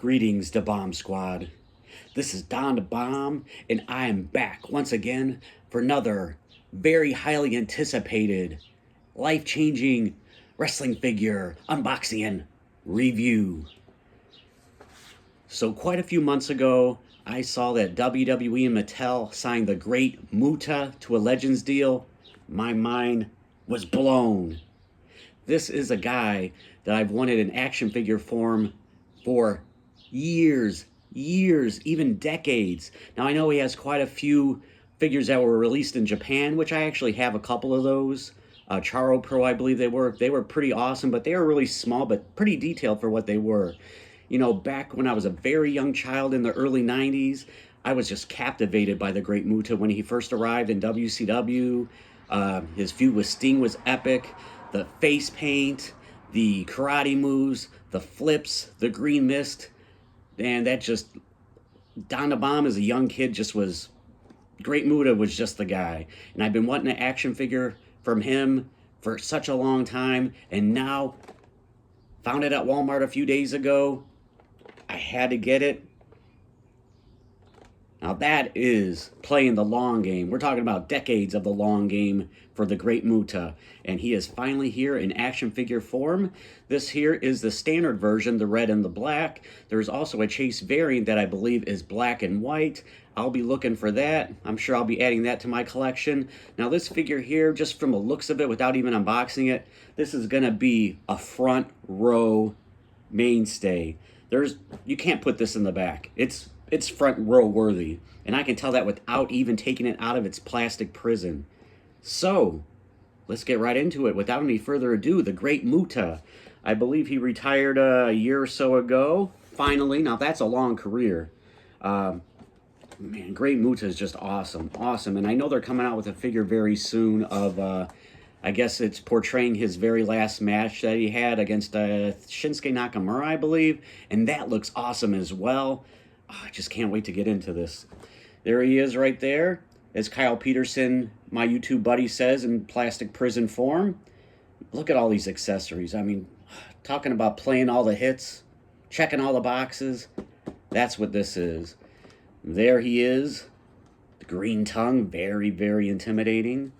Greetings, the Bomb Squad. This is Don the Bomb, and I am back once again for another very highly anticipated, life-changing wrestling figure unboxing and review. So quite a few months ago, I saw that WWE and Mattel signed the great Muta to a Legends deal. My mind was blown. This is a guy that I've wanted in action figure form for years, even decades. Now I know he has quite a few figures that were released in Japan, which I actually have a couple of those. Charo Pro, I believe they were. They were pretty awesome, but they were really small, but pretty detailed for what they were. You know, back when I was a very young child in the early 90s, I was just captivated by the great Muta when he first arrived in WCW. His feud with Sting was epic. The face paint, the karate moves, the flips, the green mist, and that just, Don the Bomb as a young kid just was, Great Muta was just the guy. And I've been wanting an action figure from him for such a long time, and now, found it at Walmart a few days ago. I had to get it. Now that is playing the long game. We're talking about decades of the long game for the great Muta. And he is finally here in action figure form. This here is the standard version, the red and the black. There's also a chase variant that I believe is black and white. I'll be looking for that. I'm sure I'll be adding that to my collection. Now this figure here, just from the looks of it without even unboxing it, this is gonna be a front row mainstay. You can't put this in the back. It's front row worthy, and I can tell that without even taking it out of its plastic prison. So let's get right into it. Without any further ado, the great Muta. I believe he retired a year or so ago, finally. Now that's a long career. Man, great Muta is just awesome, and I know they're coming out with a figure very soon of I guess it's portraying his very last match that he had against Shinsuke Nakamura, I believe, and that looks awesome as well. Oh, I just can't wait to get into this. There he is right there, as Kyle Peterson, my YouTube buddy, says, in plastic prison form. Look at all these accessories. I mean, talking about playing all the hits, checking all the boxes, that's what this is. There he is, the green tongue, very, very intimidating.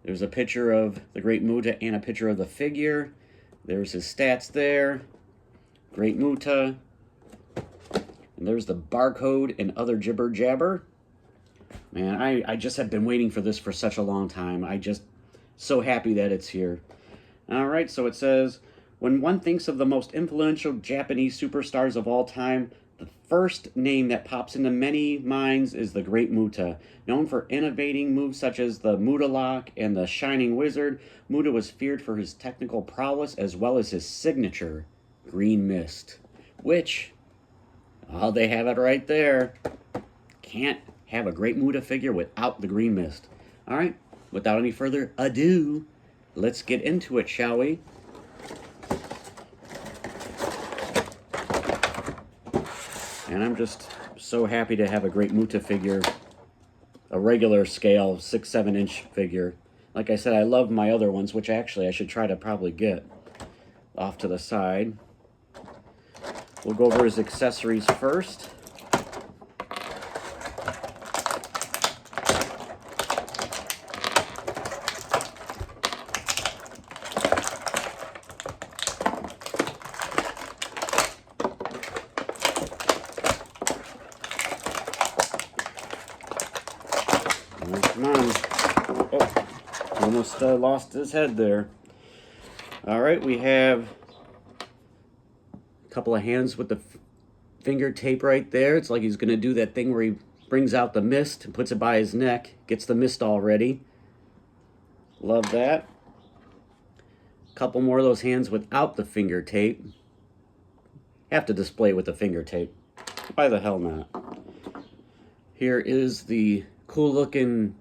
There's a picture of the great Muta and a picture of the figure. There's his stats there. Great Muta. And there's the barcode and other jibber jabber. Man, I just have been waiting for this for such a long time. I just so happy that it's here. All right, so it says, when one thinks of the most influential Japanese superstars of all time, the first name that pops into many minds is the great Muta. Known for innovating moves such as the Muta Lock and the Shining Wizard, Muta was feared for his technical prowess as well as his signature, Green Mist. Which, oh, they have it right there. Can't have a great Muta figure without the Green Mist. All right, without any further ado, let's get into it, shall we? And I'm just so happy to have a great Muta figure, a regular scale 6-7 inch figure. Like I said, I love my other ones, which actually I should try to probably get off to the side. We'll go over his accessories first. Come on. Oh, almost lost his head there. All right, we have a couple of hands with the finger tape right there. It's like he's going to do that thing where he brings out the mist and puts it by his neck, gets the mist all ready. Love that. A couple more of those hands without the finger tape. Have to display it with the finger tape. Why the hell not? Here is the cool looking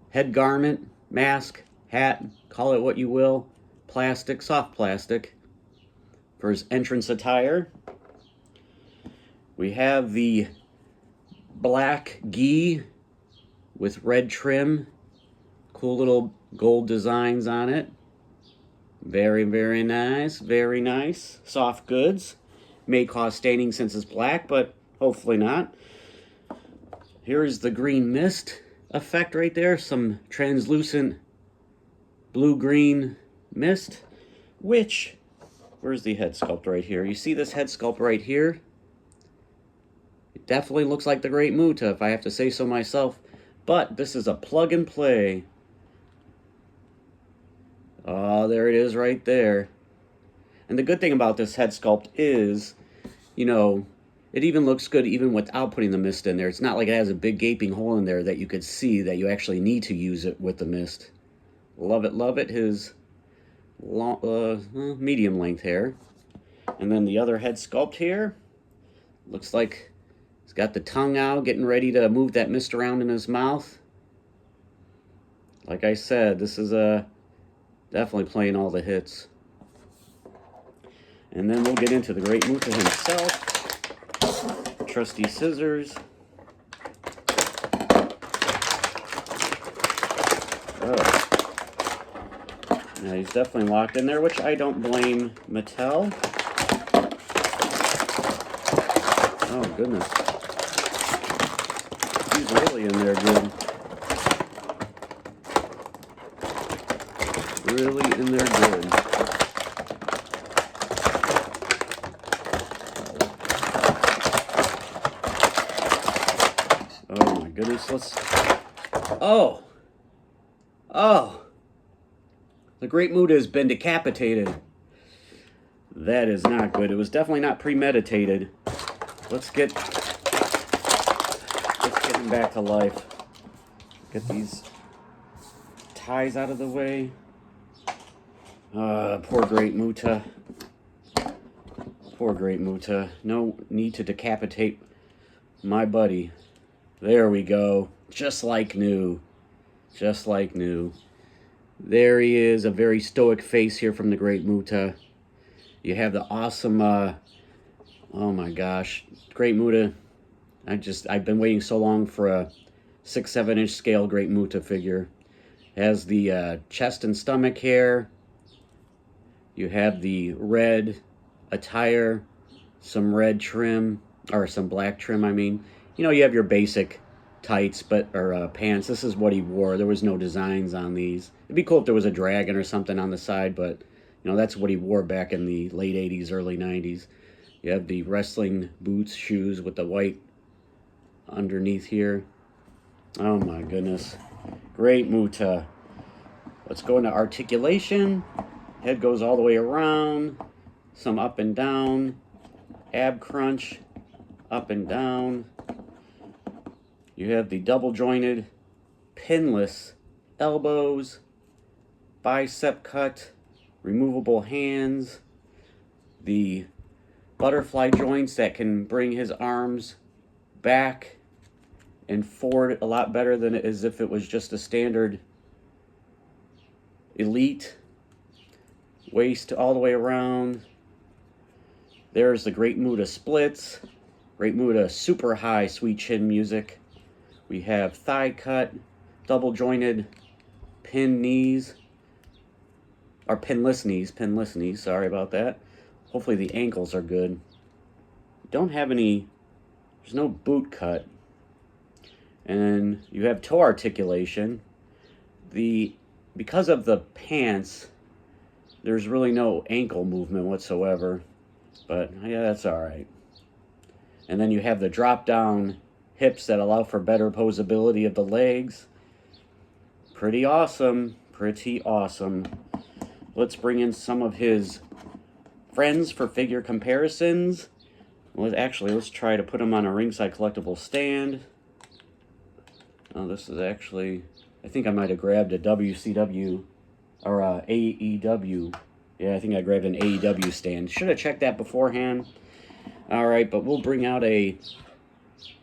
head garment, mask, hat, call it what you will, plastic, soft plastic, for his entrance attire. We have the black gi with red trim, cool little gold designs on it. Very, very nice, soft goods. may cause staining since it's black, but hopefully not. Here is the green mist effect right there. Some translucent blue-green mist, which, where's the head sculpt right here? You see this head sculpt right here? It definitely looks like the Great Muta, if I have to say so myself. But this is a plug and play. Oh, there it is right there. And the good thing about this head sculpt is, you know, it even looks good even without putting the mist in there. It's not like it has a big gaping hole in there that you could see that you actually need to use it with the mist. Love it, love it. His long, medium length hair. And then the other head sculpt here. Looks like he's got the tongue out, getting ready to move that mist around in his mouth. Like I said, this is definitely playing all the hits. And then we'll get into the Great Muta himself. Trusty scissors. Oh. Now he's definitely locked in there, which I don't blame Mattel. Oh, goodness. He's really in there good. Really in there good. Oh my goodness, let's... Oh! Oh! The Great Muta has been decapitated. That is not good. It was definitely not premeditated. Let's get him back to life. Get these ties out of the way. Poor Great Muta. Poor Great Muta. No need to decapitate my buddy. There we go. Just like new. Just like new. There he is. A very stoic face here from the Great Muta. You have the awesome, oh my gosh. Great Muta. I've been waiting so long for a 6-7 inch scale Great Muta figure. Has the chest and stomach hair. You have the red attire, some red trim, or some black trim, I mean. You know, you have your basic tights, or pants. This is what he wore. There was no designs on these. It'd be cool if there was a dragon or something on the side, but, you know, that's what he wore back in the late 80s, early 90s. You have the wrestling boots, shoes with the white underneath here. Oh my goodness. Great Muta. Let's go into articulation. Head goes all the way around. Some up and down. Ab crunch. Up and down. You have the double jointed, pinless elbows. Bicep cut. Removable hands. The butterfly joints that can bring his arms back and forward a lot better than as if it was just a standard elite. Waist all the way around. There's the Great Muta splits. Great Muta super high sweet chin music. We have thigh cut, double jointed pin knees. Or pinless knees, sorry about that. Hopefully the ankles are good. Don't have any, there's no boot cut. And you have toe articulation. Because of the pants, there's really no ankle movement whatsoever. But yeah, that's alright. And then you have the drop down hips that allow for better posability of the legs. Pretty awesome. Pretty awesome. Let's bring in some of his friends for figure comparisons. Let's try to put him on a ringside collectible stand. Oh, this is actually, I think I might have grabbed a WCW or a AEW. Yeah, I think I grabbed an AEW stand. Should have checked that beforehand. Alright, but we'll bring out a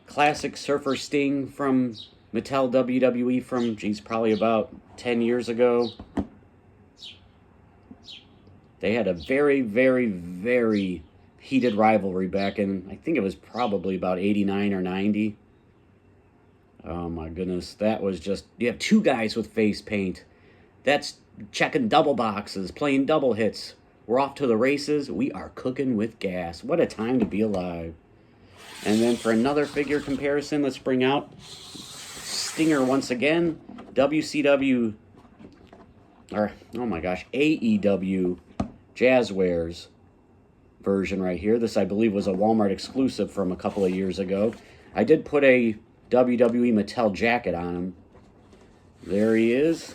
classic Surfer Sting from Mattel WWE from, geez, probably about 10 years ago. They had a very, very, very heated rivalry back in, I think it was probably about 89 or 90. Oh my goodness, that was just, you have two guys with face paint. That's checking double boxes, playing double hits, We're off to the races. We are cooking with gas. What a time to be alive. And then for another figure comparison, let's bring out Stinger once again. WCW, or oh my gosh, AEW Jazzwares version right here. This, I believe, was a Walmart exclusive from a couple of years ago. I did put a WWE Mattel jacket on him. There he is.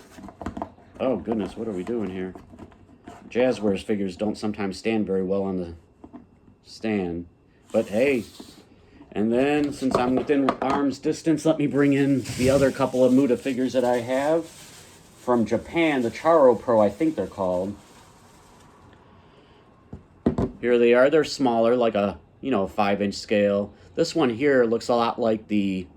Oh goodness, what are we doing here? Jazzwares figures don't sometimes stand very well on the stand. But hey, and then since I'm within arm's distance, let me bring in the other couple of Muta figures that I have from Japan, the Charo Pro, I think they're called. Here they are. They're smaller, like a 5-inch scale. This one here looks a lot like the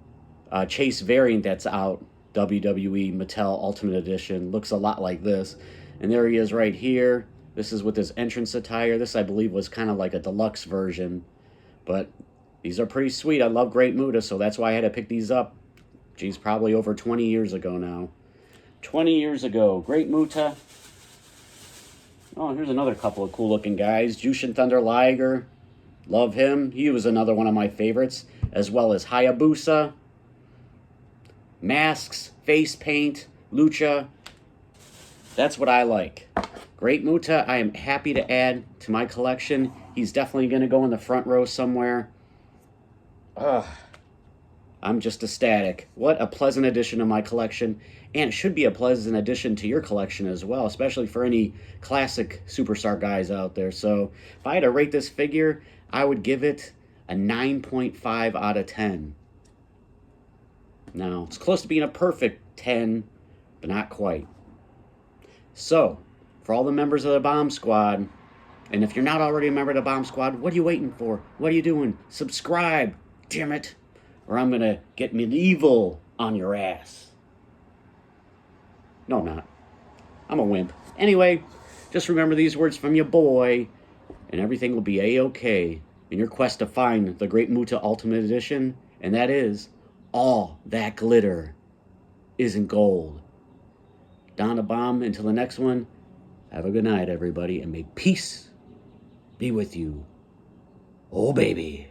Chase variant that's out, WWE Mattel Ultimate Edition. Looks a lot like this. And there he is right here. This is with his entrance attire. This, I believe, was kind of like a deluxe version. But these are pretty sweet. I love Great Muta, so that's why I had to pick these up. Geez, probably over 20 years ago now. 20 years ago. Great Muta. Oh, here's another couple of cool-looking guys. Jushin Thunder Liger. Love him. He was another one of my favorites. As well as Hayabusa. Masks, face paint, lucha. That's what I like. Great Muta, I am happy to add to my collection. He's definitely going to go in the front row somewhere. Ugh. I'm just ecstatic. What a pleasant addition to my collection. And it should be a pleasant addition to your collection as well, especially for any classic superstar guys out there. So if I had to rate this figure, I would give it a 9.5 out of 10. Now, it's close to being a perfect 10, but not quite. So, for all the members of the Bomb Squad, and if you're not already a member of the Bomb Squad, what are you waiting for? What are you doing? Subscribe, damn it, or I'm going to get medieval on your ass. No, I'm not. I'm a wimp. Anyway, just remember these words from your boy, and everything will be A-okay in your quest to find the Great Muta Ultimate Edition, and that is, all that glitter isn't gold. Don the Bomb, until the next one, have a good night, everybody, and may peace be with you. Oh, baby.